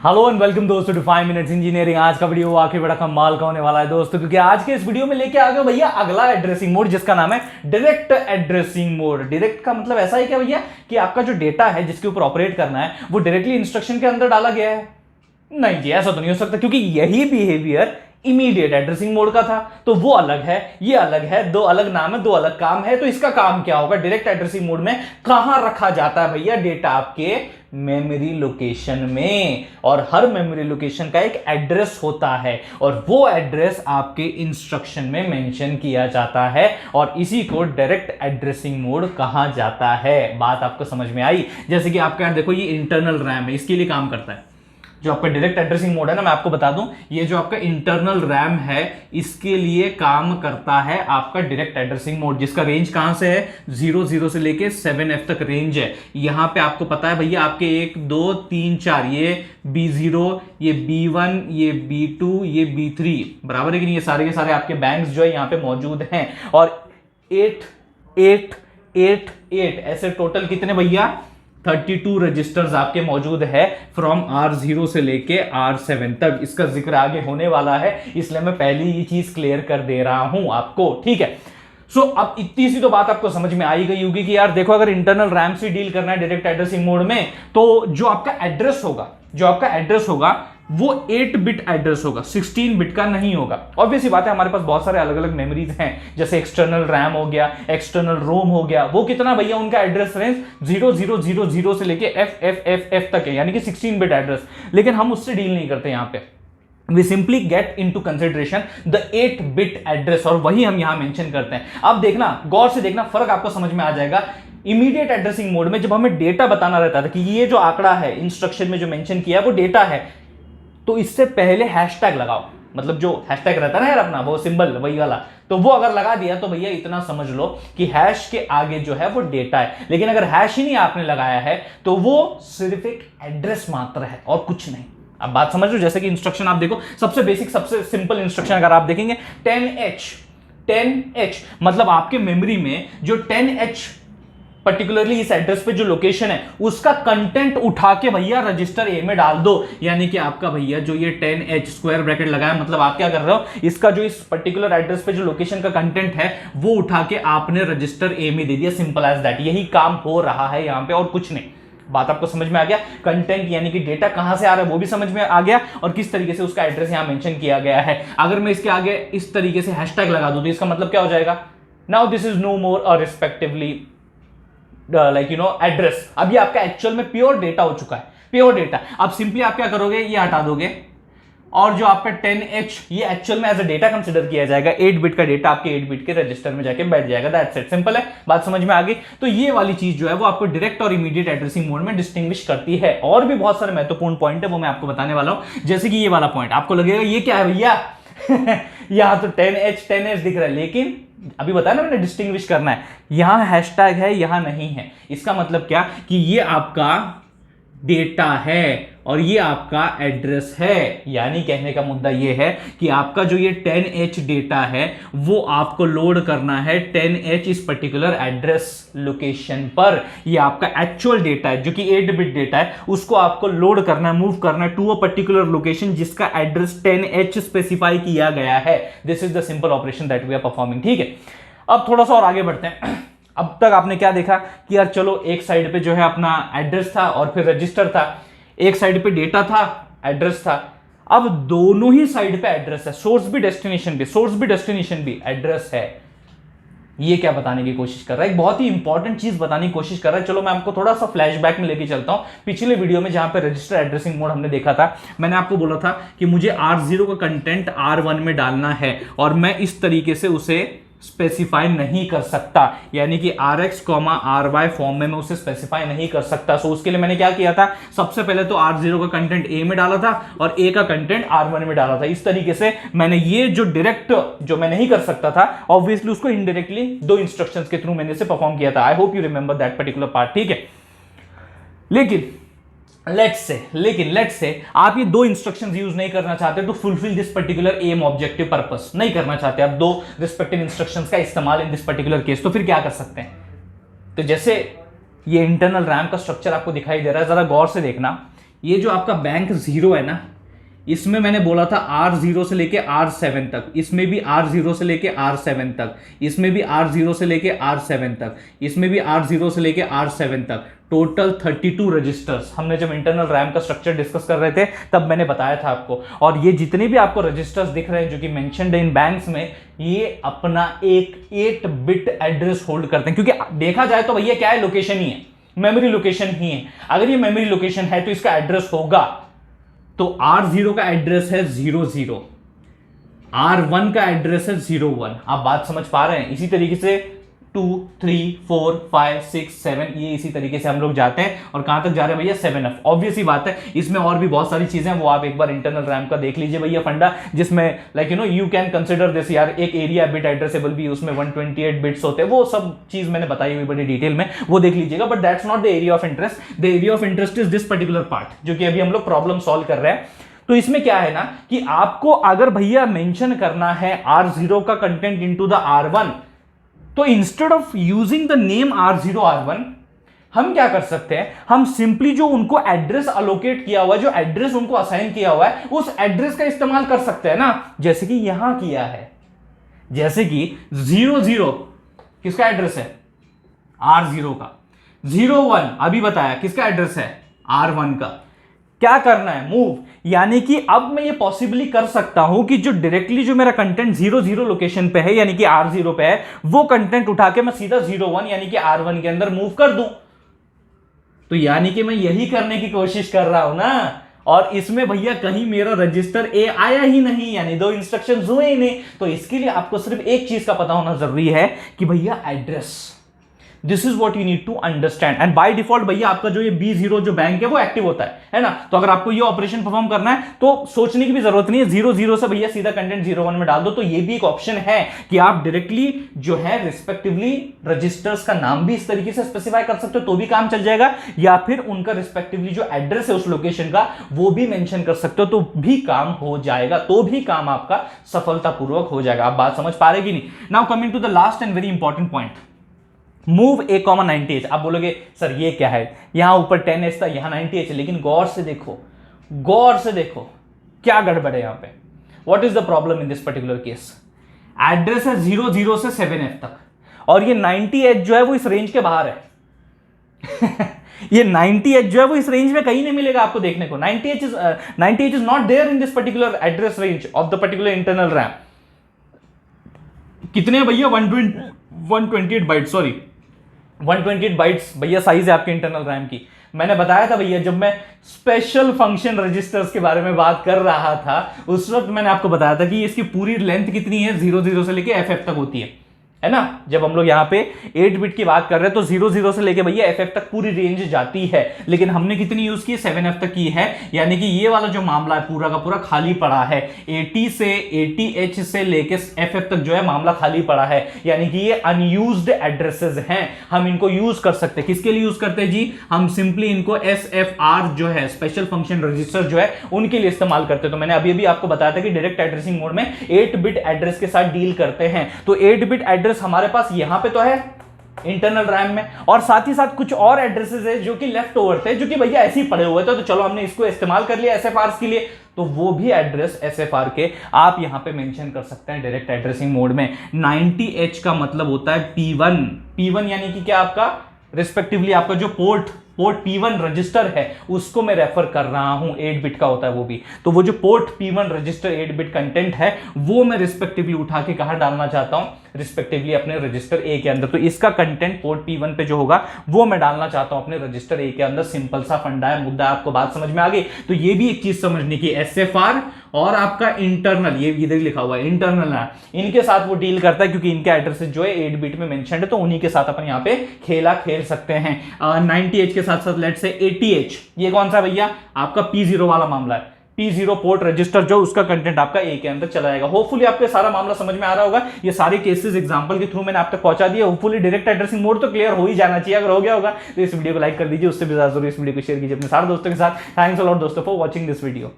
Hello and welcome दोस्तों to 5 minutes engineering. आज का वीडियो वाकई बड़ा कमाल का होने वाला है दोस्तों, क्योंकि आज के इस वीडियो में लेके आ गए भैया अगला एड्रेसिंग मोड, जिसका नाम है डायरेक्ट एड्रेसिंग मोड। डायरेक्ट का मतलब ऐसा है क्या भैया कि आपका जो डेटा है जिसके ऊपर ऑपरेट करना है वो डायरेक्टली इंस्ट्रक्शन के अंदर डाला गया है? नहीं जी, ऐसा तो नहीं हो सकता, क्योंकि यही बिहेवियर इमीडिएट एड्रेसिंग मोड का था। तो वो अलग है, ये अलग है, दो अलग नाम है, दो अलग काम है। तो इसका काम क्या होगा? डायरेक्ट एड्रेसिंग मोड में कहां रखा जाता है भैया डेटा? आपके मेमोरी लोकेशन में। और हर मेमोरी लोकेशन का एक एड्रेस होता है और वो एड्रेस आपके इंस्ट्रक्शन में मेंशन किया जाता है और इसी को डायरेक्ट एड्रेसिंग मोड कहा जाता है। बात आपको समझ में आई? जैसे कि आपका देखो ये इंटरनल रैम है, इसके लिए काम करता है। जो आपका डायरेक्ट एड्रेसिंग मोड है ना, मैं आपको बता दूं, ये जो आपका इंटरनल रैम है इसके लिए काम करता है आपका डायरेक्ट एड्रेसिंग मोड, जिसका रेंज कहां से है? 00 से लेके 7F तक रेंज है। यहां पे आपको पता है भैया आपके 1 2 3 4 ये B0, ये B1, ये B2, ये B3 बराबर है कि नहीं? ये सारे के सारे आपके बैंक्स जो है यहां पे मौजूद हैं। और 8 8 8 8 ऐसे टोटल कितने भैया? 32 रजिस्टर्स आपके मौजूद है फ्रॉम R0 से लेके R7 तक। इसका जिक्र आगे होने वाला है, इसलिए मैं पहले ये चीज क्लियर कर दे रहा हूं आपको, ठीक है? सो अब इतनी सी तो बात आपको समझ में आई गई होगी कि यार देखो, अगर इंटरनल रैम से डील करना है डायरेक्ट एड्रेसिंग मोड में, तो जो आपका एड्रेस होगा वो 8 बिट एड्रेस होगा, 16 बिट का नहीं होगा। ऑब्वियसली बात है, हमारे पास बहुत सारे अलग अलग मेमोरीज हैं, जैसे एक्सटर्नल रैम हो गया, एक्सटर्नल रोम हो गया। वो कितना भैया? उनका एड्रेस रेंज 0000 से लेके FFFF तक है, यानी कि 16 बिट एड्रेस। लेकिन हम उससे डील नहीं करते यहां पे। We simply get into consideration the 8 bit address, और वही हम यहां मेंशन करते हैं। अब देखना, गौर से देखना, फर्क आपको समझ में आ जाएगा। इमीडिएट एड्रेसिंग मोड में जब हमें डेटा बताना रहता था कि ये जो आंकड़ा है इंस्ट्रक्शन में जो मेंशन किया है वो डेटा है, तो इससे पहले हैशटैग लगाओ। मतलब जो हैशटैग रहता है ना यार अपना, वो सिंबल वही वाला, तो वो अगर लगा दिया तो भैया इतना समझ लो कि हैश के आगे जो है वो डेटा है। लेकिन अगर हैश ही नहीं आपने लगाया है तो वो सिर्फ एक एड्रेस मात्र है और कुछ नहीं। अब बात समझ लो, जैसे कि इंस्ट्रक्शन आप देखो, सबसे बेसिक सबसे सिंपल इंस्ट्रक्शन अगर आप देखेंगे 10H मतलब आपके मेमोरी में जो 10H पर्टिकुलरली इस एड्रेस पे जो लोकेशन है उसका कंटेंट उठा के भैया रजिस्टर ए में डाल दो। यानी कि आपका भैया जो ये 10H स्क्वायर ब्रैकेट लगाया, मतलब आप क्या कर रहे हो, इसका जो इस पर्टिकुलर एड्रेस पे जो लोकेशन का कंटेंट है वो उठा के आपने रजिस्टर ए में दे दिया। सिंपल एज दैट, यही काम हो रहा है यहां पे और कुछ नहीं। बात आपको समझ में आ गया? कंटेंट यानी कि डेटा कहां से आ रहा है वो भी समझ में आ गया, और किस तरीके से उसका एड्रेस यहां मेंशन किया गया है। अगर मैं इसके आगे इस तरीके से हैशटैग लगा दूं तो इसका मतलब क्या हो जाएगा? नाउ दिस इज नो मोर और रिस्पेक्टिवली लाइक एड्रेस। अब ये आपका एक्चुअल में प्योर डेटा हो चुका है, प्योर डेटा। अब सिंपली आप क्या करोगे, ये हटा दोगे और जो आपका 10H ये एक्चुअल में एज अ डेटा कंसीडर किया जाएगा। 8 बिट का डेटा आपके 8 बिट के रजिस्टर में जाके बैठ जाएगा। दैट्स इट, सिंपल है, बात समझ में आ गई? तो ये वाली चीज जो है वो आपको डायरेक्ट और इमीडिएट एड्रेसिंग मोड में डिस्टिंग्विश करती है। और भी बहुत सारे महत्वपूर्ण पॉइंट है, वो मैं आपको बताने वाला हूं। जैसे कि ये वाला पॉइंट आपको लगेगा ये क्या है भैया यहां तो 10H दिख रहा है, लेकिन अभी बताया ना मैंने डिस्टिंग्विश करना है। यहां हैशटैग है, यहां नहीं है। इसका मतलब क्या कि ये आपका डेटा है और ये आपका एड्रेस है। यानी कहने का मुद्दा ये है कि आपका जो ये 10H डेटा है वो आपको लोड करना है 10H इस पर्टिकुलर एड्रेस लोकेशन पर। ये आपका एक्चुअल डेटा है जो कि 8 बिट डेटा है, उसको आपको लोड करना है, मूव करना है टू अ पर्टिकुलर लोकेशन जिसका एड्रेस 10H स्पेसिफाई किया गया है। This is the simple operation that we are performing, ठीक है? अब थोड़ा सा और आगे बढ़ते हैं। अब तक आपने क्या देखा कि यार चलो एक साइड पे जो है अपना एड्रेस था और फिर रजिस्टर था, एक साइड पे डेटा था, एड्रेस था। अब दोनों ही साइड पे एड्रेस है, सोर्स भी डेस्टिनेशन भी एड्रेस है। ये क्या बताने की कोशिश कर रहा है? एक बहुत ही इंपॉर्टेंट चीज बताने की कोशिश कर रहा है। चलो मैं आपको थोड़ा सा फ्लैशबैक में लेके चलता हूं। पिछले वीडियो में जहां पे रजिस्टर एड्रेसिंग मोड हमने देखा था, मैंने आपको बोला था कि मुझे R0 का कंटेंट R1 में डालना है और मैं इस तरीके से उसे स्पेसिफाई नहीं कर सकता, यानी कि RX, RY फॉर्म में मैं उसे स्पेसिफाई नहीं कर सकता। सो उसके लिए मैंने क्या किया था, सबसे पहले तो R0 का कंटेंट A में डाला था और A का कंटेंट R1 में डाला था। इस तरीके से मैंने ये जो डायरेक्ट जो मैं नहीं कर सकता था, ऑब्वियसली उसको इनडायरेक्टली दो इंस्ट्रक्शंस के थ्रू मैंने इसे परफॉर्म किया था। I hope you remember that particular part, ठीक है? लेकिन लेट्स से आप ये दो इंस्ट्रक्शंस यूज नहीं करना चाहते to fulfil this particular aim objective purpose, नहीं करना चाहते आप दो रिस्पेक्टिव इंस्ट्रक्शंस का इस्तेमाल इन दिस पर्टिकुलर केस, तो फिर क्या कर सकते हैं? तो जैसे ये इंटरनल रैम का स्ट्रक्चर आपको दिखाई दे रहा है, जरा गौर से देखना। ये जो आपका बैंक 0 है ना, इसमें मैंने बोला था R0 से लेके R7 तक, इसमें भी R0 से लेके R7 तक, इसमें भी R0 से लेके R7 तक, इसमें भी R0 से लेके R7 तक, टोटल 32 रजिस्टर्स। हमने जब इंटरनल रैम का स्ट्रक्चर डिस्कस कर रहे थे तब मैंने बताया था आपको। और ये जितने भी आपको रजिस्टर्स दिख रहे हैं जो कि मेंशन्ड इन बैंक्स में, ये अपना एक 8 बिट एड्रेस होल्ड करते हैं, क्योंकि देखा जाए तो भैया क्या है, लोकेशन ही है, मेमोरी लोकेशन ही है। अगर ये मेमोरी लोकेशन है तो इसका एड्रेस होगा, तो R0 का एड्रेस है 00, R1 का एड्रेस है 01। आप बात समझ पा रहे हैं? इसी तरीके से 2, 3, 4, 5, 6, 7, ये इसी तरीके से हम लोग जाते हैं। और कहां तक जा रहे हैं भैया? 7F। ऑब्वियस ही बात है, इसमें और भी बहुत सारी चीजें हैं, वो आप एक बार इंटरनल रैम का देख लीजिए भैया फंडा, जिसमें like you can consider this यार, एक एरिया बिट एड्रेसेबल भी उसमें 128 बिट्स होते हैं, वो सब चीज मैंने बताई हुई बड़ी डिटेल में, वो देख लीजिएगा। But that's not the area of interest. The area of interest is this particular part, जो कि अभी हम लोग प्रॉब्लम सॉल्व कर रहे हैं। तो इसमें क्या है ना कि आपको अगर भैया मेंशन करना है R0 का कंटेंट इनटू द R1, तो instead of using the name R0 R1, हम क्या कर सकते हैं, हम सिंपली जो उनको एड्रेस अलोकेट किया हुआ है, जो एड्रेस उनको असाइन किया हुआ है, उस एड्रेस का इस्तेमाल कर सकते हैं ना, जैसे कि यहां किया है। जैसे कि 00 किसका एड्रेस है? R0 का। 01 अभी बताया किसका एड्रेस है? R1 का। क्या करना है? मूव। यानी कि अब मैं ये पॉसिबली कर सकता हूं कि जो डायरेक्टली जो मेरा कंटेंट 00 लोकेशन पे है, यानी कि R0 पे है, वो कंटेंट उठा के मैं सीधा 01 यानी कि R1 के अंदर मूव कर दूं। तो यानी कि मैं यही करने की कोशिश कर रहा हूं ना। और इसमें भैया कहीं मेरा रजिस्टर ए आया ही नहीं, यानी 2 इंस्ट्रक्शंस हुए ही नहीं। तो इसके लिए आपको सिर्फ एक चीज का पता होना जरूरी है कि भैया address, this is what you need to understand. And by default भैया आपका जो ये B0 जो बैंक है वो एक्टिव होता है ना। तो अगर आपको ये ऑपरेशन परफॉर्म करना है तो सोचने की भी जरूरत नहीं है, 00 से भैया सीधा कंटेंट 01 में डाल दो। तो ये भी एक ऑप्शन है कि आप डायरेक्टली जो है रिस्पेक्टिवली रजिस्टर्स का नाम भी इस तरीके से स्पेसिफाई कर सकते हो, तो भी काम चल जाएगा, या फिर उनका रिस्पेक्टिवली जो एड्रेस है उस लोकेशन का वो भी मेंशन कर सकते हो, तो भी काम हो जाएगा, तो भी काम आपका सफलतापूर्वक हो जाएगा। आप बात समझ पा रहे कि नहीं? Now coming to the last and very important point, move A,90H। आप बोलोगे सर ये क्या है, यहां ऊपर 10H था, यहां 90H है, लेकिन गौर से देखो, गौर से देखो क्या गड़बड़ है यहां पे। What is the problem in this particular case? Address है 00 से 7F तक, और ये 90H जो है वो इस रेंज के बाहर है। ये 90H जो है वो इस रेंज में कहीं नहीं मिलेगा आपको देखने को। 90H is not there in this particular address range of the particular internal RAM. कितने भैया? 128 बाइट, सॉरी 128 बाइट्स भैया साइज है आपके इंटरनल रैम की। मैंने बताया था भैया, जब मैं स्पेशल फंक्शन रजिस्टर्स के बारे में बात कर रहा था उस वक्त मैंने आपको बताया था कि इसकी पूरी लेंथ कितनी है, 00 से लेके FF तक होती है ना। जब हम लोग यहाँ पे 8 बिट की बात कर रहे हैं तो 00 से लेके भैया FF तक पूरी रेंज जाती है, लेकिन हमने कितनी यूज की? 7F तक की है। यानी कि ये वाला जो मामला है पूरा का पूरा खाली पड़ा है। 80H से लेके FF तक जो है मामला खाली पड़ा है, यानी कि ये अनयूज्ड एड्रेसेस हैं। हम इनको यूज कर सकते हैं। किसके लिए यूज करते हैं जी? हम सिंपली इनको SFR जो है स्पेशल फंक्शन रजिस्टर जो है उनके लिए इस्तेमाल करते हैं। तो मैंने अभी अभी आपको बताया था कि डायरेक्ट एड्रेसिंग मोड में 8 बिट एड्रेस के साथ डील करते हैं। तो 8 बिट एड्रेस हमारे पास यहां पे तो है इंटरनल रैम में, और साथ ही साथ कुछ और एड्रेसेस है जो कि लेफ्ट ओवर थे, जो कि भैया ऐसे ही पड़े हुए थे, तो चलो हमने इसको इस्तेमाल कर लिया SFR के लिए। तो वो भी एड्रेस SFR के आप यहां पे मेंशन कर सकते हैं डायरेक्ट एड्रेसिंग मोड में। 90H का मतलब होता है P1 यानी कि क्या आपका रिस्पेक्टिवली आपका जो पोर्ट P1 रजिस्टर है उसको मैं रेफर कर रहा हूं, 8 बिट का होता है वो भी। तो वो जो port P1 register 8 bit content है वो मैं रिस्पेक्टिवली उठा के कहां डालना चाहता हूं? रिस्पेक्टिवली अपने रजिस्टर A के अंदर। तो इसका कंटेंट पोर्ट P1 पे जो होगा वो मैं डालना चाहता हूं अपने रजिस्टर A के अंदर। सिंपल सा फंडा है, मुद्दा आपको बात समझ में आ गई? तो ये भी एक चीज समझने की, SFR और आपका इंटरनल, ये इधर लिखा हुआ है इंटरनल है, इनके साथ वो डील करता है क्योंकि इनके एड्रेसेस जो है 8 बिट में मेंशन्ड है, तो उन्हीं के साथ अपन यहाँ पे खेला खेल सकते हैं। 90H के साथ साथ लेट्स से 80H, ये कौन सा भैया? आपका P0 वाला मामला है। P0 पोर्ट रजिस्टर जो उसका कंटेंट आपका A के अंदर चला जाएगा। होपफुली आपको सारा मामला समझ में आ रहा होगा। ये सारे केसेस एग्जांपल के थ्रू मैंने आप तक पहुंचा दिए। होपफुली डायरेक्ट एड्रेसिंग मोड तो क्लियर हो ही जाना चाहिए। अगर हो गया होगा तो इस वीडियो को लाइक कर दीजिए, उससे भी ज्यादा जरूर इस वीडियो को शेयर कीजिए अपने सारे दोस्तों के साथ। थैंक्स अ लॉट दोस्तों फॉर वॉचिंग दिस वीडियो।